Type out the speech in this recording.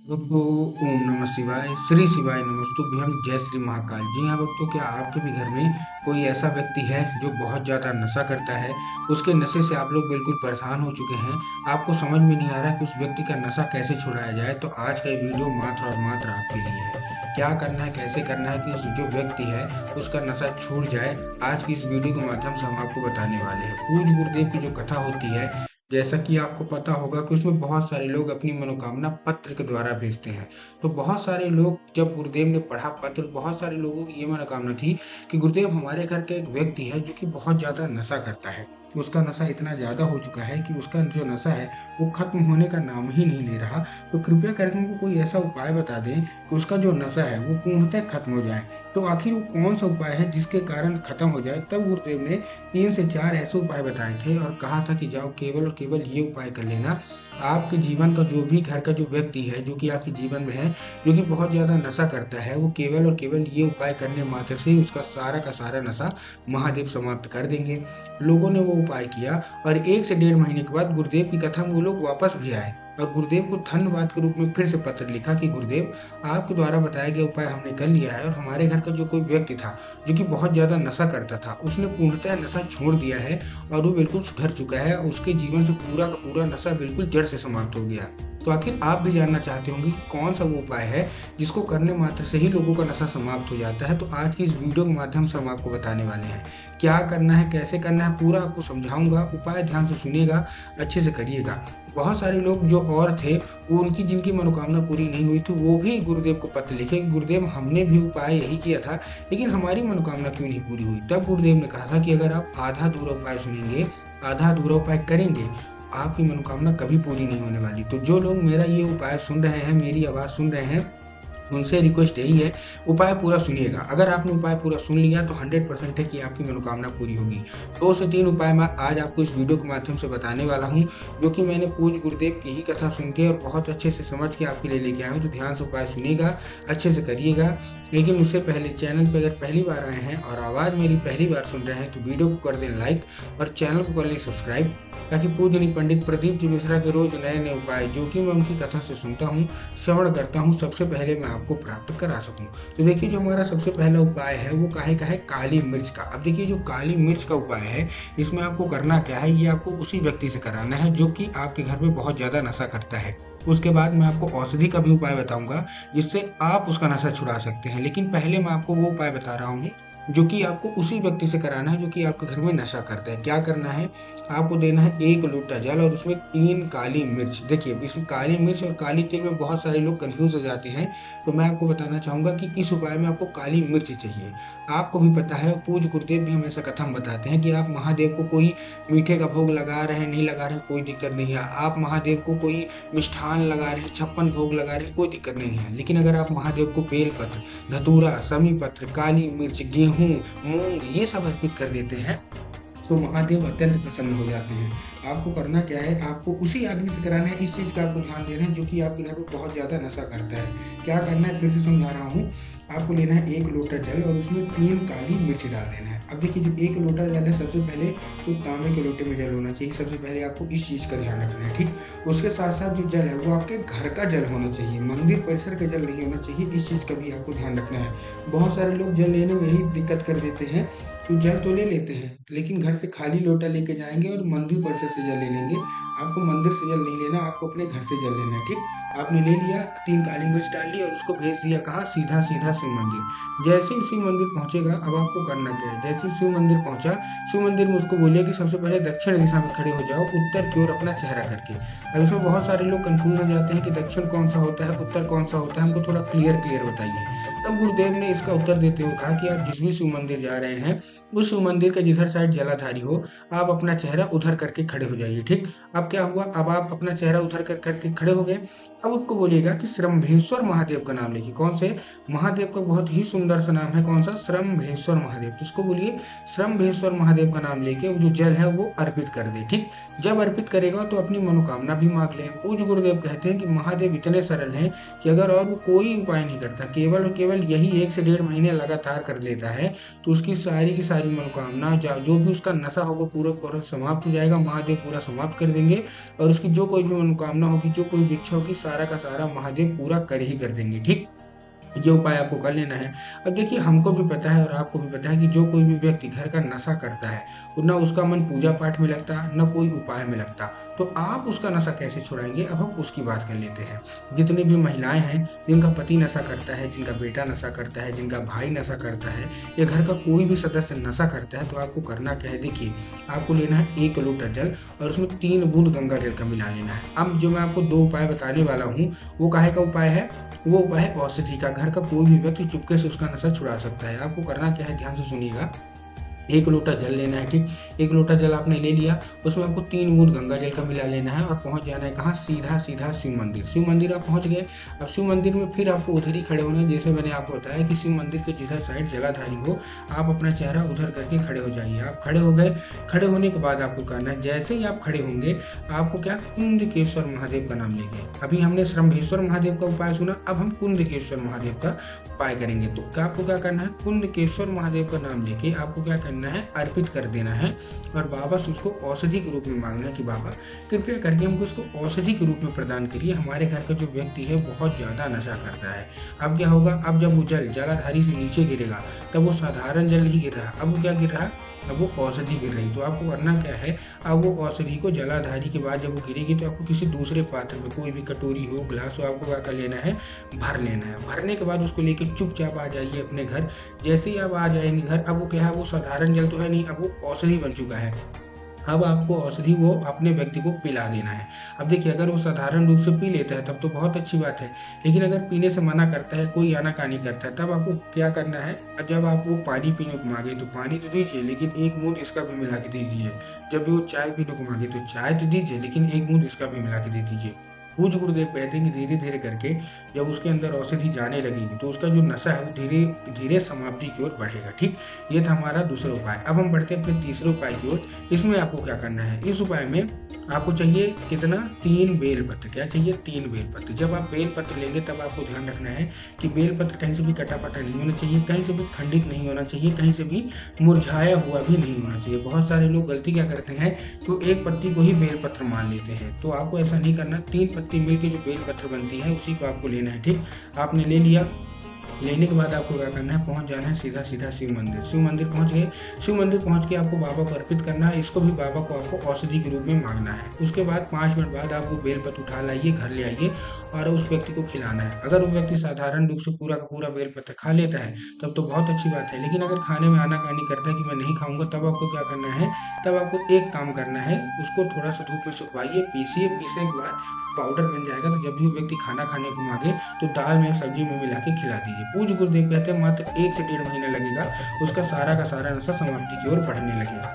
दोस्तों, ओम नमः शिवाय, श्री शिवाय नमस्तुभ्यम, जय श्री महाकाल। जी हाँ भक्तों, क्या आपके भी घर में कोई ऐसा व्यक्ति है जो बहुत ज़्यादा नशा करता है? उसके नशे से आप लोग बिल्कुल परेशान हो चुके हैं। आपको समझ में नहीं आ रहा कि उस व्यक्ति का नशा कैसे छुड़ाया जाए। तो आज का ये वीडियो मात्र और मात्र आपके लिए है। क्या करना है, कैसे करना है कि उस जो व्यक्ति है उसका नशा छूट जाए, आज की इस वीडियो के माध्यम से हम आपको बताने वाले हैं। पूज्य गुरुदेव की जो कथा होती है, जैसा कि आपको पता होगा कि उसमें बहुत सारे लोग अपनी मनोकामना पत्र के द्वारा भेजते हैं। तो बहुत सारे लोग, जब गुरुदेव ने पढ़ा पत्र, बहुत सारे लोगों की ये मनोकामना थी कि गुरुदेव, हमारे घर के एक व्यक्ति है जो कि बहुत ज़्यादा नशा करता है। उसका नशा इतना ज़्यादा हो चुका है कि उसका जो नशा है वो खत्म होने का नाम ही नहीं ले रहा। तो कृपया करके उनको कोई ऐसा उपाय बता दें कि उसका जो नशा है वो पूर्णतः खत्म हो जाए। तो आखिर वो कौन सा उपाय है जिसके कारण खत्म हो जाए? तब गुरुदेव ने 3 से 4 ऐसे उपाय बताए थे और कहा था कि जाओ, केवल और केवल ये उपाय कर लेना। आपके जीवन का जो भी घर का जो व्यक्ति है जो कि आपके जीवन में है, जो कि बहुत ज़्यादा नशा करता है, वो केवल और केवल ये उपाय करने मात्र से ही उसका सारा का सारा नशा महादेव समाप्त कर देंगे। लोगों ने वो उपाय किया और 1 से डेढ़ महीने के बाद गुरुदेव की कथा में वो लोग वापस भी आए और गुरुदेव को धन्यवाद के रूप में फिर से पत्र लिखा कि गुरुदेव, आपके द्वारा बताया गया उपाय हमने कर लिया है और हमारे घर का जो कोई व्यक्ति था जो कि बहुत ज़्यादा नशा करता था, उसने पूर्णतः नशा छोड़ दिया है और वो बिल्कुल सुधर चुका है। उसके जीवन से पूरा का पूरा नशा बिल्कुल जड़ से समाप्त हो गया। तो आखिर आप भी जानना चाहते होंगे कि कौन सा वो उपाय है जिसको करने मात्र से ही लोगों का नशा समाप्त हो जाता है। तो आज की इस वीडियो के माध्यम से हम आपको बताने वाले हैं क्या करना है, कैसे करना है, पूरा आपको समझाऊंगा। उपाय ध्यान से सुनिएगा, अच्छे से करिएगा। बहुत सारे लोग जो और थे, वो उनकी जिनकी मनोकामना पूरी नहीं हुई थी, वो भी गुरुदेव को पत्र लिखे कि गुरुदेव, हमने भी उपाय यही किया था लेकिन हमारी मनोकामना क्यों नहीं पूरी हुई। तब गुरुदेव ने कहा था कि अगर आप आधा अधूरा उपाय सुनेंगे, आधा अधूरा उपाय करेंगे, आपकी मनोकामना कभी पूरी नहीं होने वाली। तो जो लोग मेरा ये उपाय सुन रहे हैं, मेरी आवाज़ सुन रहे हैं, उनसे रिक्वेस्ट यही है, उपाय पूरा सुनिएगा। अगर आपने उपाय पूरा सुन लिया तो 100% है कि आपकी मनोकामना पूरी होगी। 2 से 3 उपाय मैं आज आपको इस वीडियो के माध्यम से बताने वाला हूँ, जो कि मैंने पूज्य गुरुदेव की ही कथा सुन के और बहुत अच्छे से समझ के आपके लिए लेके आया हूँ। तो ध्यान से उपाय सुनिएगा, अच्छे से करिएगा। लेकिन उससे पहले चैनल पर अगर पहली बार आए हैं और आवाज़ मेरी पहली बार सुन रहे हैं तो वीडियो को कर दें लाइक और चैनल को कर लें सब्सक्राइब, ताकि पूजनीय पंडित प्रदीप जी मिश्रा के रोज नए नए उपाय जो कि मैं उनकी कथा से सुनता हूँ, श्रवण करता हूँ, सबसे पहले मैं आपको प्राप्त करा सकूँ। तो देखिए, जो हमारा सबसे पहला उपाय है वो काहे का है, काली मिर्च का। अब देखिए, जो काली मिर्च का उपाय है, इसमें आपको करना क्या है, ये आपको उसी व्यक्ति से कराना है जो कि आपके घर में बहुत ज़्यादा नशा करता है। उसके बाद मैं आपको औषधि का भी उपाय बताऊंगा जिससे आप उसका नशा छुड़ा सकते हैं। लेकिन पहले मैं आपको वो उपाय बता रहा हूँ जो कि आपको उसी व्यक्ति से कराना है जो कि आपके घर में नशा करता है। क्या करना है, आपको देना है 1 लोटा जल और उसमें 3 काली मिर्च। देखिए, इसमें काली मिर्च और काली तिल में बहुत सारे लोग कंफ्यूज हो जाते हैं, तो मैं आपको बताना चाहूँगा कि इस उपाय में आपको काली मिर्च चाहिए। आपको भी पता है, पूज्य गुरुदेव भी हमेशा कथा में बताते हैं कि आप महादेव को कोई मीठे का भोग लगा रहे हैं, नहीं लगा रहे हैं, कोई दिक्कत नहीं है। आप महादेव को कोई मिष्ठान लगा रहे हैं, 56 भोग लगा रहे हैं, कोई दिक्कत नहीं है। लेकिन अगर आप महादेव को बेलपत्र, धतूरा, समी पत्र, काली मिर्च, गेहूँ, मूंग ये सब अर्पित कर देते हैं तो महादेव अत्यंत प्रसन्न हो जाते हैं। आपको करना क्या है, आपको उसी आदमी से कराना है। इस चीज़ का आपको ध्यान देना है जो कि आपके घर में बहुत ज़्यादा नशा करता है। क्या करना है, फिर से समझा रहा हूँ। आपको लेना है 1 लोटा जल और उसमें 3 काली मिर्च डाल देना है। अब देखिए, जो 1 लोटा जल है, सबसे पहले तो तांबे के लोटे में जल होना चाहिए। सबसे पहले आपको इस चीज़ का ध्यान रखना है, ठीक। उसके साथ साथ जो जल है वो आपके घर का जल होना चाहिए, मंदिर परिसर का जल नहीं होना चाहिए। इस चीज़ का भी आपको ध्यान रखना है। बहुत सारे लोग जल लेने में यही दिक्कत कर देते हैं, तो जल तो ले लेते हैं लेकिन घर से खाली लोटा लेके जाएंगे और मंदिर परिसर से जल ले लेंगे। आपको मंदिर से जल नहीं लेना, आपको अपने घर से जल लेना है, ठीक। आपने ले लिया, 3 काली मिर्च डाल ली और उसको भेज दिया कहाँ, सीधा सीधा शिव मंदिर। जैसे ही शिव मंदिर पहुंचेगा, अब आपको करना क्या है, जैसे ही शिव मंदिर पहुंचा, शिव मंदिर में उसको बोलिए कि सबसे पहले दक्षिण दिशा में खड़े हो जाओ, उत्तर की ओर अपना चेहरा करके। अब इसमें बहुत सारे लोग कंफ्यूज हो जाते हैं कि दक्षिण कौन सा होता है, उत्तर कौन सा होता है, हमको थोड़ा क्लियर बताइए। तब गुरुदेव ने इसका उत्तर देते हुए कहा कि आप जिस भी शिव मंदिर जा रहे हैं, उस शिव मंदिर का जिधर साइड जलाधारी हो, आप अपना चेहरा उधर करके खड़े हो जाइए, ठीक। अब क्या हुआ, अब आप अपना चेहरा उधर करके खड़े हो गए। अब उसको बोलिएगा कि श्रम्भेश्वर महादेव का नाम लेके। कौन से महादेव का बहुत ही सुंदर सा नाम है, कौन सा, श्रम्भेश्वर महादेव। तो उसको बोलिए श्रम्भेश्वर महादेव का नाम लेके वो जो जल है वो अर्पित कर दे, ठीक। जब अर्पित करेगा तो अपनी मनोकामना भी मांग ले। पूज्य गुरुदेव कहते हैं कि महादेव इतने सरल हैं कि अगर और वो कोई उपाय नहीं करता, केवल और केवल यही 1 से डेढ़ महीने लगातार कर लेता है, तो उसकी सारी की सारी मनोकामना, जो भी उसका नशा होगा पूरा पूरा समाप्त हो जाएगा। महादेव पूरा समाप्त कर देंगे और उसकी जो कोई भी मनोकामना होगी, जो कोई इच्छा होगी, सारा का सारा महादेव पूरा कर ही कर देंगे। ठीक, ये उपाय आपको कर लेना है। अब देखिए, हमको भी पता है और आपको भी पता है कि जो कोई भी व्यक्ति घर का नशा करता है, वो ना उसका मन पूजा पाठ में लगता, ना कोई उपाय में लगता। तो आप उसका नशा कैसे छुड़ाएंगे, अब हम उसकी बात कर लेते हैं। जितनी भी महिलाएं हैं जिनका पति नशा करता है, जिनका बेटा नशा करता है, जिनका भाई नशा करता है, या घर का कोई भी सदस्य नशा करता है, तो आपको करना क्या है, देखिए आपको लेना है 1 लोटा जल और उसमें 3 बूंद गंगा जल का मिला लेना है। अब जो मैं आपको 2 उपाय बताने वाला हूँ, वो काहे का उपाय है, वो उपाय है औषधि का। घर का कोई भी व्यक्ति चुपके से उसका नशा छुड़ा सकता है। आपको करना क्या है, ध्यान से सुनिएगा। 1 लोटा जल लेना है। ठीक, 1 लोटा जल आपने ले लिया, उसमें आपको 3 बूंद गंगा जल का मिला लेना है और पहुंच जाना है कहाँ, सीधा सीधा शिव मंदिर। शिव मंदिर आप पहुंच गए। अब शिव मंदिर में फिर आपको उधर ही खड़े होना है, जैसे मैंने आपको बताया कि शिव मंदिर के जिधर साइड जलाधारी हो, आप अपना चेहरा उधर करके खड़े हो जाइए। आप खड़े हो गए। खड़े होने के बाद आपको करना है, जैसे ही आप खड़े होंगे, आपको क्या, कुंदकेश्वर महादेव का नाम लेंगे। अभी हमने श्रम्भेश्वर महादेव का उपाय सुना, अब हम कुंदकेश्वर महादेव का उपाय करेंगे। तो क्या आपको क्या करना है, कुंदकेश्वर महादेव का नाम लेके आपको क्या करना है, अर्पित कर देना है और बाबा से उसको औषधि के रूप में मांगना है कि बाबा कृपया करके हमको इसको औषधि के रूप में प्रदान करिए। हमारे घर का जो व्यक्ति है बहुत ज़्यादा नशा करता है। अब क्या होगा, अब जब वो जल जलाधारी से नीचे गिरेगा, तब वो साधारण जल नहीं गिर रहा, अब वो क्या गिर रहा, अब वो औषधि गिर रही। तो आपको करना क्या है, अब वो औषधि को जलाधारी के बाद जब वो गिरेगी, तो आपको किसी दूसरे पात्र में, कोई भी कटोरी हो, ग्लास हो, आपको क्या कर लेना है, भर लेना है। भरने के बाद उसको लेके चुपचाप आ जाइए अपने घर। जैसे ही आप आ जाएंगे घर, अब वो क्या है, वो साधारण जल तो है नहीं, अब वो औषधि बन चुका है। अब आपको औषधि वो अपने व्यक्ति को पिला देना है। अब देखिए, अगर वो साधारण रूप से पी लेता है तब तो बहुत अच्छी बात है, लेकिन अगर पीने से मना करता है, कोई आनाकानी करता है, तब आपको क्या करना है, जब आप वो पानी पीने को मांगे तो पानी तो दीजिए, लेकिन 1 बूंद इसका भी मिला के दे दीजिए। जब भी वो चाय पीने को मांगे तो चाय तो दीजिए, लेकिन 1 बूंद इसका भी मिला के दे दीजिए। पूज्य गुरुदेव कहते हैं कि धीरे धीरे करके जब उसके अंदर औषधि जाने लगेगी, तो उसका जो नशा है वो धीरे धीरे समाप्ति की ओर बढ़ेगा। ठीक, ये था हमारा दूसरा उपाय। अब हम बढ़ते हैं अपने तीसरे उपाय की ओर। इसमें आपको क्या करना है, इस उपाय में आपको चाहिए कितना, 3 बेलपत्र। क्या चाहिए, 3 बेलपत्र। जब आप बेलपत्र लेंगे तब आपको ध्यान रखना है कि बेलपत्र कहीं से भी कटा पटा नहीं होना चाहिए, कहीं से भी खंडित नहीं होना चाहिए, कहीं से भी मुरझाया हुआ भी नहीं होना चाहिए। बहुत सारे लोग गलती क्या करते हैं, तो एक पत्ती को ही बेलपत्र मान लेते हैं, तो आपको ऐसा नहीं करना। 3 पत्ती मिलकर जो बेलपत्र बनती है उसी को आपको लेना है। ठीक, आपने ले लिया। लेने के बाद आपको क्या करना है, पहुंच जाना है सीधा सीधा शिव मंदिर। शिव मंदिर पहुंच गए। शिव मंदिर पहुंच के आपको बाबा को अर्पित करना है। इसको भी बाबा को आपको औषधि के रूप में मांगना है। उसके बाद 5 मिनट बाद आप वो बेलपत्र उठा लाइए, घर ले आइए और उस व्यक्ति को खिलाना है। अगर वो व्यक्ति साधारण रूप से पूरा का पूरा बेलपत्र खा लेता है तब तो बहुत अच्छी बात है, लेकिन अगर खाने में आनाकानी करता है कि मैं नहीं खाऊंगा, तब आपको क्या करना है, तब आपको एक काम करना है, उसको थोड़ा सा धूप में सुखवाइए, पीसिए। पीसने के बाद पाउडर बन जाएगा, तो जब भी वो व्यक्ति खाना खाने को मांगे तो दाल में सब्जी में मिला के खिला दीजिए। पूज्य गुरुदेव कहते हैं मात्र 1 से 1.5 महीना लगेगा, उसका सारा का सारा नशा समाप्ति की ओर बढ़ने लगेगा।